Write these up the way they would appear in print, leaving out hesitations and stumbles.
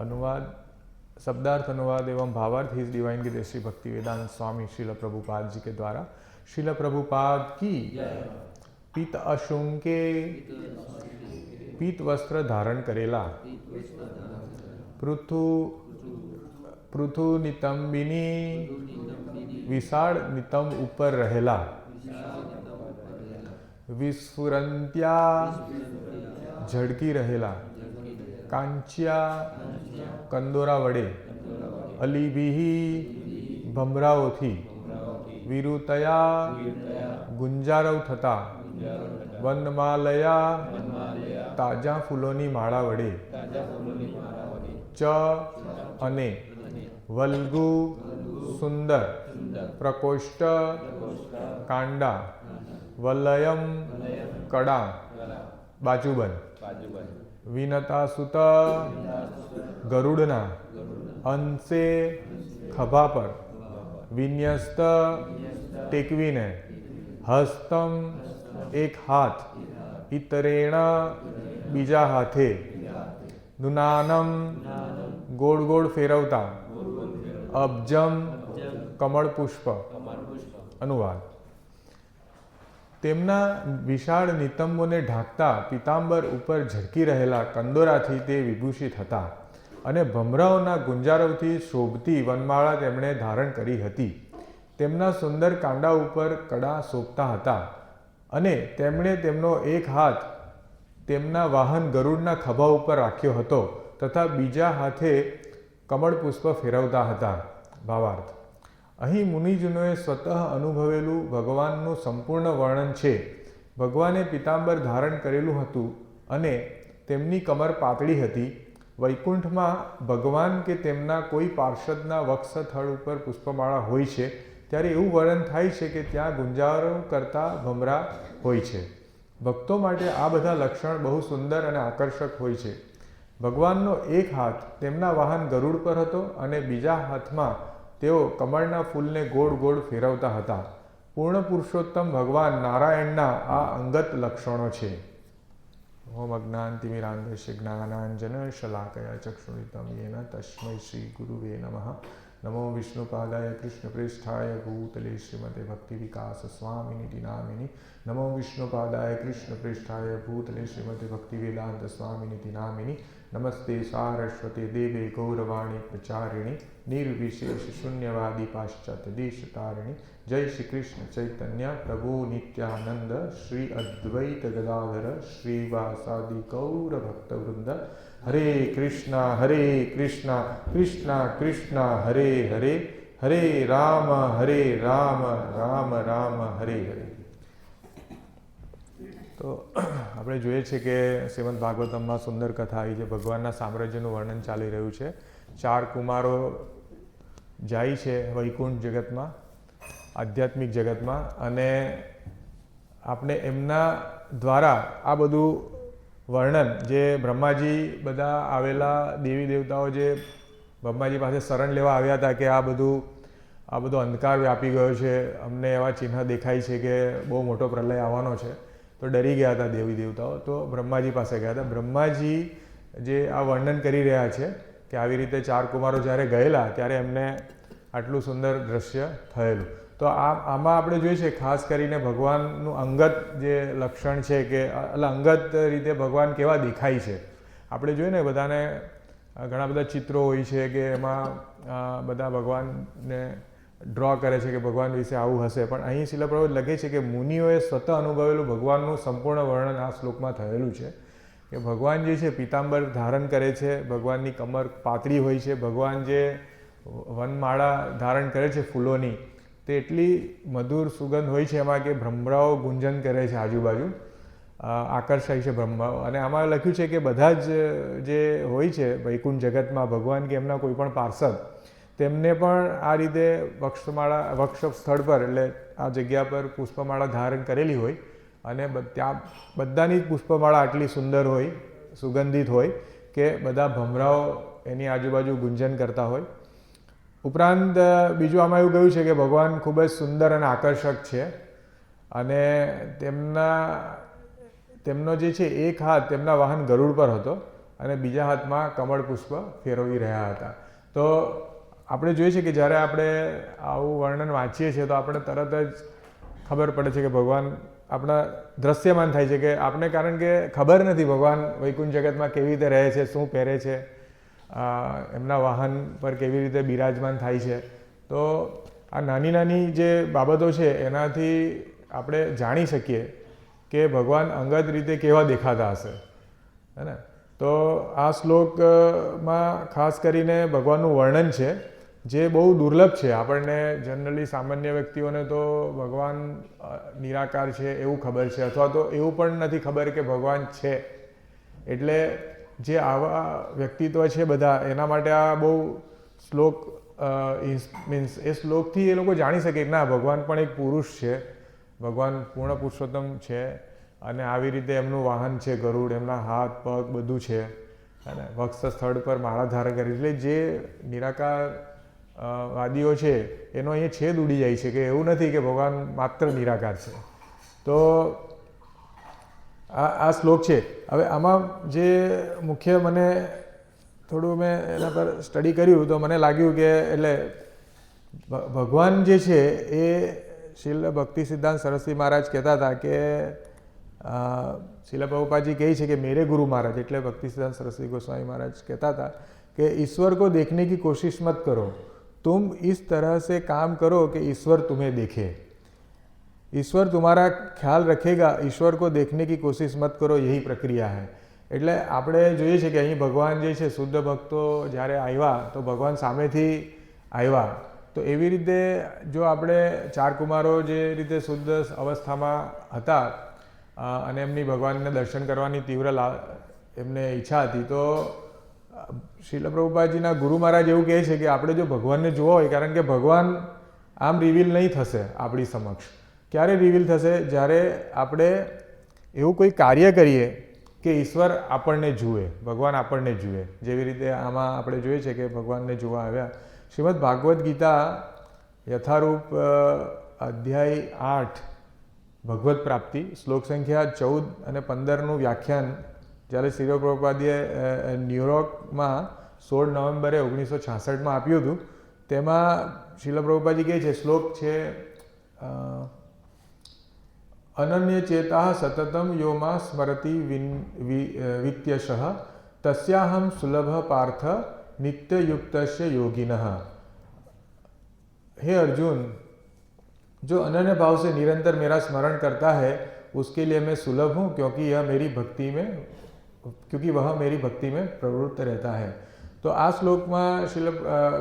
अनुवाद शब्दार्थ अनुवाद एवं भावार्थ हिज डिवाइन की श्री भक्ति वेदांत स्वामी श्रील प्रभुपाद जी के द्वारा। श्रील प्रभुपाद की पीत अशुंके पीत वस्त्र धारण करेला पृथु नितंबिनी विशाળ नितंब ऊपर रहेला विस्फुरंत्या झड़की रहेला कांचिया कंदोरा वडे अलीभीही ભમરાઓથી વિરુતયા ગુંજારવ થતા વનમાલયા તાજા ફૂલોની માળા વડે ચ અને વલ્ગુ સુંદર પ્રકોષ્ઠ કાંડા વલયમ કડા બાજુબંધ વિનતા સુત ગરુડના અંશે ખભા પર વિન્યસ્ત ટેકવીને હસ્તમ એક હાથ ઇતરેણ બીજા હાથે નુનાનમ ગોળ ગોળ ફેરવતા અબ્જમ કમળ પુષ્પ. અનુવાદ. તેમના વિશાળ નિતંબોને ઢાંકતા પીતાંબર ઉપર ઝળકી રહેલા કંદોરાથી તે વિભૂષિત હતા અને ભમરાઓના ગુંજારવથી શોભતી વનમાળા તેમણે ધારણ કરી હતી. તેમના સુંદર કાંડા ઉપર કડા શોભતા હતા અને તેમણે તેમનો એક હાથ તેમના વાહન ગરુડના ખભા ઉપર રાખ્યો હતો તથા બીજા હાથે કમળ પુષ્પ ફેરવતા હતા. ભાવાર્થ. અહીં મુનિજનોએ સ્વતઃ અનુભવેલું ભગવાનનું સંપૂર્ણ વર્ણન છે. ભગવાને પીતાંબર ધારણ કરેલું હતું અને તેમની કમર પાતળી હતી. વૈકુંઠમાં ભગવાન કે તેમના કોઈ પાર્ષદના વક્ષસ્થળ ઉપર પુષ્પમાળા હોય છે ત્યારે એવું વર્ણન થાય છે કે ત્યાં ગુંજારો કરતા ભમરા હોય છે. ભક્તો માટે આ બધા લક્ષણ બહુ સુંદર અને આકર્ષક હોય છે. ભગવાનનો એક હાથ તેમના વાહન ગરુડ પર હતો અને બીજા હાથમાં તેઓ કમળના ફૂલને ગોળ ગોળ ફેરવતા હતા. પૂર્ણ પુરુષોત્તમ ભગવાન નારાયણના આ અંગત લક્ષણો છે. ઓમ અજ્ઞાનતિમિરાંધસ્ય જ્ઞાનાંજન શલાકયા ચક્ષુરિતમ યેન તસ્મૈ શ્રી ગુરુવે નમઃ. નમો વિષ્ણુપાદાય કૃષ્ણપ્રેષ્ઠાય ભૂતલે શ્રીમતે ભક્તિ વિકાસ સ્વામિનિતિ નામિની. નમો વિષ્ણુપાદાય કૃષ્ણપ્રેષ્ઠાય ભૂતલે શ્રીમતે ભક્તિ વેદાંત સ્વામિનિતિ નામિની. નમસ્તે સારસ્વતે દેવે ગૌરવાણી પ્રચારિણી નિર્વિશેષ શૂન્યવાદી પાશ્ચાત્ય દેશતારિણી. જય શ્રી કૃષ્ણ ચૈતન્ય પ્રભુ નિત્યાનંદ શ્રી અદ્વૈત ગદાધર શ્રીવાસાદિ ગૌર ભક્તવૃંદ. હરે કૃષ્ણ કૃષ્ણ કૃષ્ણ હરે હરે હરે રામ રામ રામ હરે હરે. તો આપણે જોઈએ છીએ કે શ્રીમદ ભાગવતમમાં સુંદર કથા આવી છે. ભગવાનના સામ્રાજ્યનું વર્ણન ચાલી રહ્યું છે. 4 કુમારો જાય છે વૈકુંઠ જગતમાં, આધ્યાત્મિક જગતમાં, અને આપણે એમના દ્વારા આ બધું વર્ણન જે બ્રહ્માજી બધા આવેલા દેવી દેવતાઓ જે બ્રહ્માજી પાસે શરણ લેવા આવ્યા હતા કે આ બધો અંધકાર વ્યાપી ગયો છે, અમને એવા ચિહ્ન દેખાય છે કે બહુ મોટો પ્રલય આવવાનો છે, તો ડરી ગયા હતા દેવી દેવતાઓ. તો બ્રહ્માજી પાસે ગયા હતા. બ્રહ્માજી જે આ વર્ણન કરી રહ્યા છે કે આવી રીતે 4 કુમારો જ્યારે ગયેલા ત્યારે એમને આટલું સુંદર દ્રશ્ય થયેલું. તો આમાં આપણે જોઈએ છે ખાસ કરીને ભગવાનનું અંગત જે લક્ષણ છે કે અંગત રીતે ભગવાન કેવા દેખાય છે. આપણે જોઈએ ને બધાને ઘણા બધા ચિત્રો હોય છે કે એમાં બધા ભગવાનને ડ્રો કરે છે કે ભગવાન વિશે આવું હશે, પણ અહીં શીલ પ્રભુપાદ લખે છે કે મુનિઓએ સ્વતઃ અનુભવેલું ભગવાનનું સંપૂર્ણ વર્ણન આ શ્લોકમાં થયેલું છે કે ભગવાન જે છે પીતાંબર ધારણ કરે છે, ભગવાનની કમર પાતળી હોય છે, ભગવાન જે વનમાળા ધારણ કરે છે ફૂલોની તે એટલી મધુર સુગંધ હોય છે એમાં કે ભ્રમરાઓ ગુંજન કરે છે, આજુબાજુ આકર્ષાય છે ભ્રમરાઓ. અને આમાં લખ્યું છે કે બધા જ જે હોય છે વૈકુંઠ જગતમાં ભગવાન કે એમના કોઈ પણ પાર્ષદ તેમને પણ આ રીતે વક્ષ સ્થળ પર એટલે આ જગ્યા પર પુષ્પમાળા ધારણ કરેલી હોય અને ત્યાં બધાની જ પુષ્પમાળા આટલી સુંદર હોય, સુગંધિત હોય કે બધા ભમરાઓ એની આજુબાજુ ગુંજન કરતા હોય. ઉપરાંત બીજું આમાં એવું કહ્યું છે કે ભગવાન ખૂબ જ સુંદર અને આકર્ષક છે અને તેમનો જે છે એક હાથ તેમના વાહન ગરુડ પર હતો અને બીજા હાથમાં કમળ પુષ્પ ફેરવી રહ્યા હતા. તો આપણે જોઈએ છે કે જ્યારે આપણે આવું વર્ણન વાંચીએ છીએ તો આપણે તરત જ ખબર પડે છે કે ભગવાન આપણા દ્રશ્યમાન થાય છે કે આપણે, કારણ કે ખબર નથી ભગવાન વૈકુંઠ જગતમાં કેવી રીતે રહે છે, શું પહેરે છે, એમના વાહન પર કેવી રીતે બિરાજમાન થાય છે. તો આ નાની નાની જે બાબતો છે એનાથી આપણે જાણી શકીએ કે ભગવાન અંગત રીતે કેવા દેખાતા હશે, હે ને. તો આ શ્લોકમાં ખાસ કરીને ભગવાનનું વર્ણન છે જે બહુ દુર્લભ છે. આપણને જનરલી સામાન્ય વ્યક્તિઓને તો ભગવાન નિરાકાર છે એવું ખબર છે, અથવા તો એવું પણ નથી ખબર કે ભગવાન છે. એટલે જે આવા વ્યક્તિત્વ છે બધા, એના માટે આ બહુ શ્લોક મીન્સ એ શ્લોકથી એ લોકો જાણી શકે કે ના, ભગવાન પણ એક પુરુષ છે, ભગવાન પૂર્ણ પુરુષોત્તમ છે, અને આવી રીતે એમનું વાહન છે ગરુડ, એમના હાથ પગ બધું છે, અને વક્ષ સ્થળ પર માળા ધારણ કરી. એટલે જે નિરાકાર વાદીઓ છે એનો અહીંયા છેદ ઉડી જાય છે કે એવું નથી કે ભગવાન માત્ર નિરાકાર છે. તો આ શ્લોક છે. હવે આમાં જે મુખ્ય મને થોડું મેં એના પર સ્ટડી કર્યું તો મને લાગ્યું કે એટલે ભગવાન જે છે એ શીલ ભક્તિ સિદ્ધાંત સરસ્વતી મહારાજ કહેતા હતા કે શીલા પ્રભુપાદજી કહે છે કે મેરે ગુરુ મહારાજ એટલે ભક્તિ સિદ્ધાંત સરસ્વતી ગોસ્વાमी महाराज कहता था कि ईश्वर को देखने की कोशिश मत करो, तुम इस तरह से काम करो कि ईश्वर तुम्हें देखे. ईश्वर तुम्हारा ख्याल रखेगा, ईश्वर को देखने की कोशिश मत करो, यही प्रक्रिया है. એટલે આપણે જોઈએ છે કે અહીં ભગવાન જે છે, શુદ્ધ ભક્તો જ્યારે આવ્યા તો ભગવાન સામેથી આવ્યા. તો એવી રીતે જો આપણે ચાર કુમારો જે રીતે શુદ્ધ અવસ્થામાં હતા અને એમની ભગવાનને દર્શન કરવાની તીવ્ર એમને ઈચ્છા હતી, તો શીલ પ્રભુપાદજીના ગુરુ મહારાજ એવું કહે છે કે આપણે જો ભગવાનને જોવા હોય, કારણ કે ભગવાન આમ રિવીલ નહીં થશે આપણી સમક્ષ. ક્યારે રિવીલ થશે? જ્યારે આપણે એવું કોઈ કાર્ય કરીએ કે ઈશ્વર આપણને જુએ, ભગવાન આપણને જુએ. જેવી રીતે આમાં આપણે જોઈએ છે કે ભગવાનને જોવા આવ્યા. શ્રીમદ ભાગવદ્ ગીતા યથારૂપ અધ્યાય 8 ભગવત પ્રાપ્તિ શ્લોક સંખ્યા 14 અને 15નું વ્યાખ્યાન જ્યારે શીલ પ્રભુપાદીએ ન્યુયોર્કમાં 16 નવેમ્બરે 1966માં આપ્યું હતું, તેમાં શીલ પ્રભુપાદજી કહે છે, શ્લોક છે અનન્ય ચેતા સતતમ યોમા સ્મરતિ વિત્યશઃ તસ્યાહમ સુલભ પાર્થ નિત્યયુક્તસ્ય યોગિનઃ. हे अर्जुन, जो अनन्य भाव से निरंतर मेरा स्मरण करता है उसके लिए मैं सुलभ हूँ, क्योंकि वह मेरी भक्ति में प्रवृत्त रहता है. तो આ શ્લોકમાં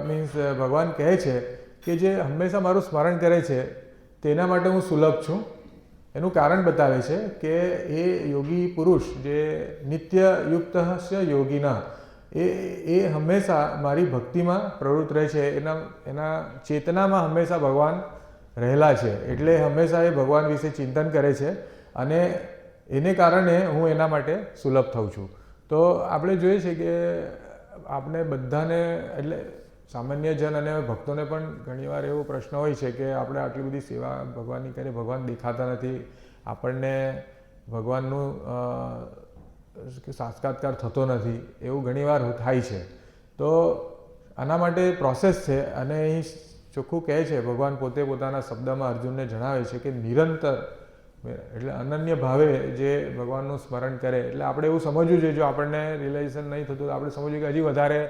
મીન્સ ભગવાન કહે છે કે જે હંમેશા મારું સ્મરણ કરે છે તેના માટે હું સુલભ છું. એનું કારણ બતાવે છે કે એ યોગી પુરુષ જે નિત્ય યુક્તસ્ય યોગિના, એ હંમેશા મારી ભક્તિમાં પ્રવૃત્ત રહે છે, એના ચેતનામાં હંમેશા ભગવાન રહેલા છે. એટલે હંમેશા એ ભગવાન વિશે ચિંતન કરે છે અને એને કારણે હું એના માટે સુલભ થઉં છું. તો આપણે જોઈએ છે કે આપણે બધાને, એટલે સામાન્ય જન અને ભક્તોને પણ ઘણીવાર એવો પ્રશ્ન હોય છે કે આપણે આટલી બધી સેવા ભગવાનની કરીએ, ભગવાન દેખાતા નથી, આપણને ભગવાનનું સાક્ષાત્કાર થતો નથી, એવું ઘણીવાર થાય છે. તો આના માટે પ્રોસેસ છે, અને અહીં ચોખ્ખું કહે છે ભગવાન પોતે પોતાના શબ્દમાં અર્જુનને જણાવે છે કે નિરંતર, એટલે અનન્ય ભાવે જે ભગવાનનું સ્મરણ કરે. એટલે આપણે એવું સમજવું જોઈએ, જો આપણને રિયલાઇઝેશન નહીં થતું તો આપણે સમજવું કે હજી વધારે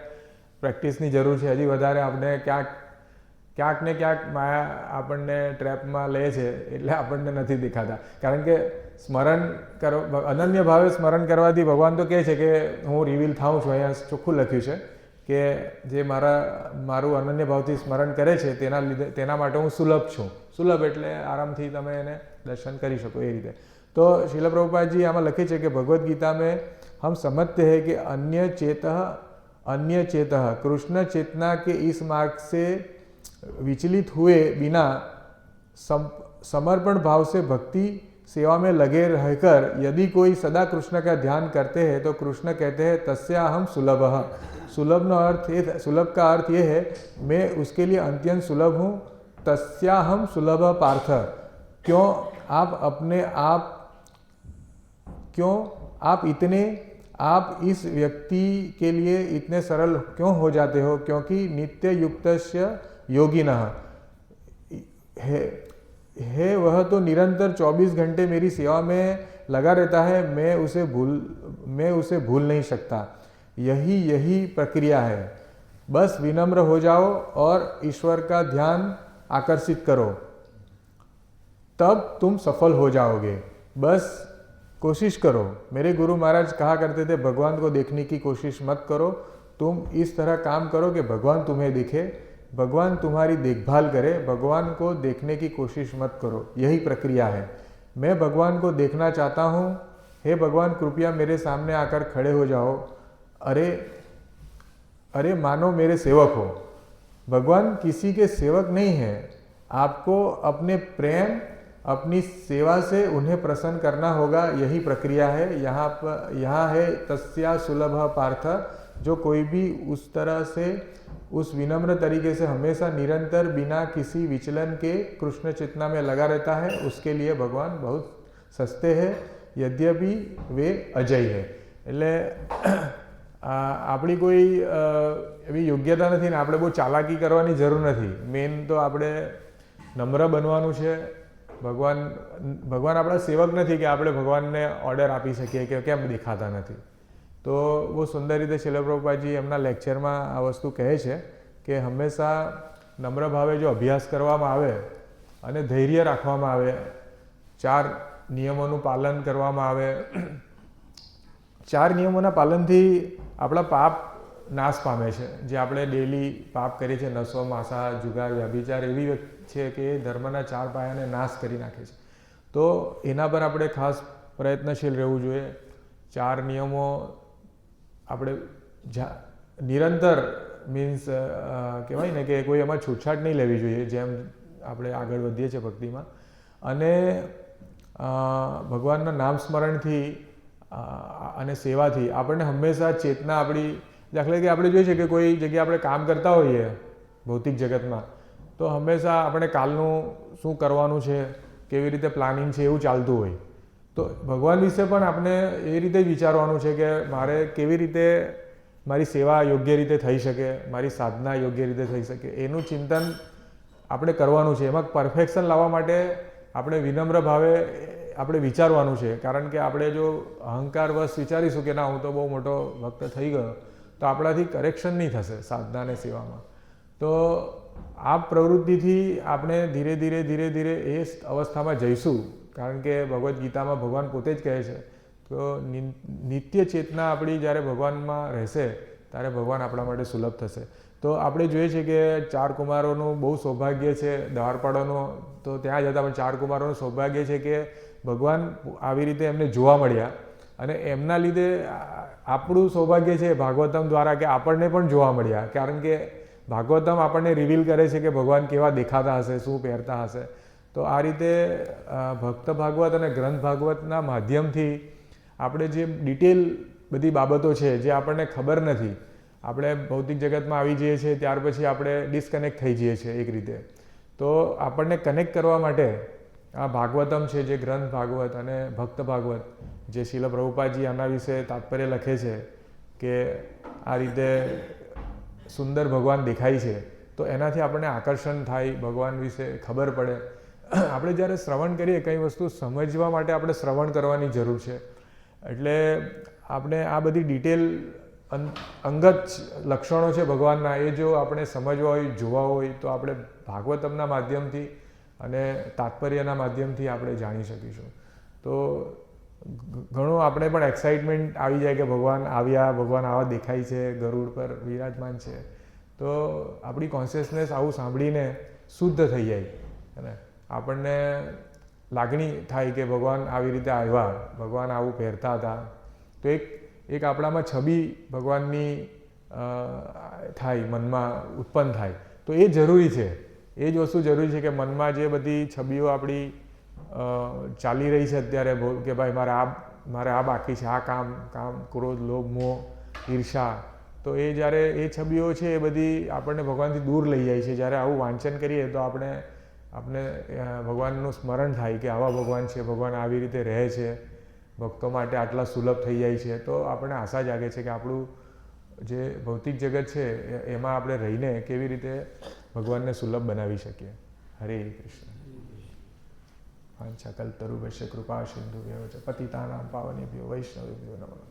પ્રેક્ટિસની જરૂર છે, હજી વધારે આપણે ક્યાંક ને ક્યાંક માયા આપણને ટ્રેપમાં લે છે, એટલે આપણને નથી દેખાતા. કારણ કે સ્મરણ અનન્ય ભાવે સ્મરણ કરવાથી ભગવાન તો કહે છે કે હું રિવીલ થાઉં છું. અહીંયા ચોખ્ખું લખ્યું છે કે જે મારું અનન્ય ભાવથી સ્મરણ કરે છે તેના માટે હું સુલભ છું. સુલભ એટલે આરામથી તમે એને દર્શન કરી શકો એ રીતે. તો શીલ પ્રભુપાદજી આમાં લખે છે કે ભગવદ્ ગીતા में हम समझते हैं कि अन्य चेतः कृष्ण चेतना के इस मार्ग से विचलित हुए बिना समर्पण भाव से भक्ति सेवा में लगे रहकर यदि कोई सदा कृष्ण का ध्यान करते हैं तो कृष्ण कहते हैं तस्याहम सुलभः. सुलभ का अर्थ ये है मैं उसके लिए अत्यंत सुलभ हूँ. तस्याहम सुलभ पार्थ. क्यों आप इतने आप इस व्यक्ति के लिए इतने सरल क्यों हो जाते हो? क्योंकि नित्य युक्तस्य योगिनः है वह तो निरंतर 24 घंटे मेरी सेवा में लगा रहता है, मैं उसे भूल नहीं सकता। यही प्रक्रिया है। बस विनम्र हो जाओ और ईश्वर का ध्यान आकर्षित करो, तब तुम सफल हो जाओगे। बस कोशिश करो। मेरे गुरु महाराज कहा करते थे, भगवान को देखने की कोशिश मत करो, तुम इस तरह काम करो कि भगवान तुम्हें दिखे, भगवान तुम्हारी देखभाल करे, भगवान को देखने की कोशिश मत करो। यही प्रक्रिया है। मैं भगवान को देखना चाहता हूँ, हे भगवान कृपया मेरे सामने आकर खड़े हो जाओ। अरे मानो मेरे सेवक हो। भगवान किसी के सेवक नहीं है, आपको अपने प्रेम अपनी सेवा से उन्हें प्रसन्न करना होगा। यही प्रक्रिया है। यहाँ है तस्या सुलभ पार्थ, जो कोई भी उस तरह से उस विनम्र तरीके से हमेशा निरंतर बिना किसी विचलन के कृष्ण चेतना में लगा रहता है, उसके लिए भगवान बहुत सस्ते हैं, यद्यपि वे अजय है। એટલે આપણી કોઈ એવી યોગ્યતા નથી ને આપણે બહુ ચાલાકી કરવાની જરૂર નથી। મેન તો આપણે નમ્ર બનવાનું છે। ભગવાન આપણા સેવક નથી કે આપણે ભગવાનને ઓર્ડર આપી શકીએ કે કેમ દેખાતા નથી। તો બહુ સુંદર રીતે શીલ પ્રભુપાદજી એમના લેક્ચરમાં આ વસ્તુ કહે છે કે હંમેશા નમ્ર ભાવે જો અભ્યાસ કરવામાં આવે અને ધૈર્ય રાખવામાં આવે, 4 નિયમોનું પાલન કરવામાં આવે, 4 નિયમોના પાલનથી આપણા પાપ નાશ પામે છે। જે આપણે ડેલી પાપ કરીએ છીએ, નશો, માંસા, જુગાર, વ્યભિચાર એવી છે કે એ ધર્મના 4 પાયાને નાશ કરી નાખે છે। તો એના પર આપણે ખાસ પ્રયત્નશીલ રહેવું જોઈએ। 4 નિયમો આપણે નિરંતર મીન્સ કહેવાય ને કે કોઈ એમાં છૂટછાટ નહીં લેવી જોઈએ, જેમ આપણે આગળ વધીએ છીએ ભક્તિમાં। અને ભગવાનના નામ સ્મરણથી અને સેવાથી આપણને હંમેશા ચેતના આપણી, દાખલા કે આપણે જોઈએ છે કે કોઈ જગ્યાએ આપણે કામ કરતા હોઈએ ભૌતિક જગતમાં, તો હંમેશા આપણે કાલનું શું કરવાનું છે, કેવી રીતે પ્લાનિંગ છે એવું ચાલતું હોય। તો ભગવાન વિશે પણ આપણે એ રીતે જ વિચારવાનું છે કે મારે કેવી રીતે મારી સેવા યોગ્ય રીતે થઈ શકે, મારી સાધના યોગ્ય રીતે થઈ શકે, એનું ચિંતન આપણે કરવાનું છે। એમાં પરફેક્શન લાવવા માટે આપણે વિનમ્ર ભાવે આપણે વિચારવાનું છે। કારણ કે આપણે જો અહંકારવશ વિચારીશું કે ના હું તો બહુ મોટો ભક્ત થઈ ગયો, તો આપણાથી કરેક્શન નહીં થશે સાધના અને સેવામાં। તો આ પ્રવૃત્તિથી આપણે ધીરે ધીરે એ અવસ્થામાં જઈશું। કારણ કે ભગવદ્ ગીતામાં ભગવાન પોતે જ કહે છે તો નિત્ય ચેતના આપણી જ્યારે ભગવાનમાં રહેશે ત્યારે ભગવાન આપણા માટે સુલભ થશે। તો આપણે જોઈએ છે કે 4 કુમારોનું બહુ સૌભાગ્ય છે દ્વારપાળાનું, તો ત્યાં જતાં પણ 4 કુમારોનું સૌભાગ્ય છે કે ભગવાન આવી રીતે એમને જોવા મળ્યા, અને એમના લીધે આપણું સૌભાગ્ય છે ભાગવતમ દ્વારા કે આપણને પણ જોવા મળ્યા। કારણ કે ભાગવતમ આપણને રિવીલ કરે છે કે ભગવાન કેવા દેખાતા હશે, શું પહેરતા હશે। તો આ રીતે ભક્ત ભાગવત અને ગ્રંથ ભાગવતના માધ્યમથી આપણે જે ડિટેલ બધી બાબતો છે જે આપણને ખબર નથી, આપણે ભૌતિક જગતમાં આવી જઈએ છીએ ત્યાર પછી આપણે ડિસ્કનેક્ટ થઈ જઈએ છીએ એક રીતે। તો આપણને કનેક્ટ કરવા માટે આ ભાગવતમ છે, જે ગ્રંથ ભાગવત અને ભક્ત ભાગવત, જે શીલ પ્રભુપાદજી આના વિશે તાત્પર્ય લખે છે કે આ રીતે સુંદર ભગવાન દેખાય છે, તો એનાથી આપણને આકર્ષણ થાય, ભગવાન વિશે ખબર પડે। આપણે જ્યારે શ્રવણ કરીએ કંઈ વસ્તુ સમજવા માટે આપણે શ્રવણ કરવાની જરૂર છે। એટલે આપણે આ બધી ડિટેલ અંગત લક્ષણો છે ભગવાનના, એ જો આપણે સમજવા હોય, જોવા હોય, તો આપણે ભાગવતમના માધ્યમથી અને તાત્પર્યના માધ્યમથી આપણે જાણી શકીશું। તો ઘણું આપણે પણ એક્સાઇટમેન્ટ આવી જાય કે ભગવાન આવ્યા, ભગવાન આવા દેખાય છે, ગરુડ પર વિરાજમાન છે। તો આપણી કોન્શિયસનેસ આવું સાંભળીને શુદ્ધ થઈ જાય અને આપણને લાગણી થાય કે ભગવાન આવી રીતે આવ્યા, ભગવાન આવું પહેરતા હતા। તો એક આપણામાં છબી ભગવાનની થાય, મનમાં ઉત્પન્ન થાય। તો એ જરૂરી છે, એ જ વસ્તુ જરૂરી છે કે મનમાં જે બધી છબીઓ આપણી ચાલી રહી છે અત્યારે કે ભાઈ મારે આ બાકી છે, આ કામ, ક્રોધ, લોભ, મોહ, ઈર્ષા, તો એ જ્યારે એ છબીઓ છે એ બધી આપણને ભગવાનથી દૂર લઈ જાય છે। જ્યારે આવું વાંચન કરીએ તો આપણે ભગવાનનું સ્મરણ થાય કે આવા ભગવાન છે, ભગવાન આવી રીતે રહે છે, ભક્તો માટે આટલા સુલભ થઈ જાય છે, તો આપણે આશા જાગે છે કે આપણું જે ભૌતિક જગત છે એમાં આપણે રહીને કેવી રીતે ભગવાનને સુલભ બનાવી શકીએ. હરે કૃષ્ણ. વાંછા કલ્પતરુભ્યશ્ચ કૃપા સિંધુભ્યો ચ પતિતાનાં પાવનેભ્યો વૈષ્ણવેભ્યો નમઃ.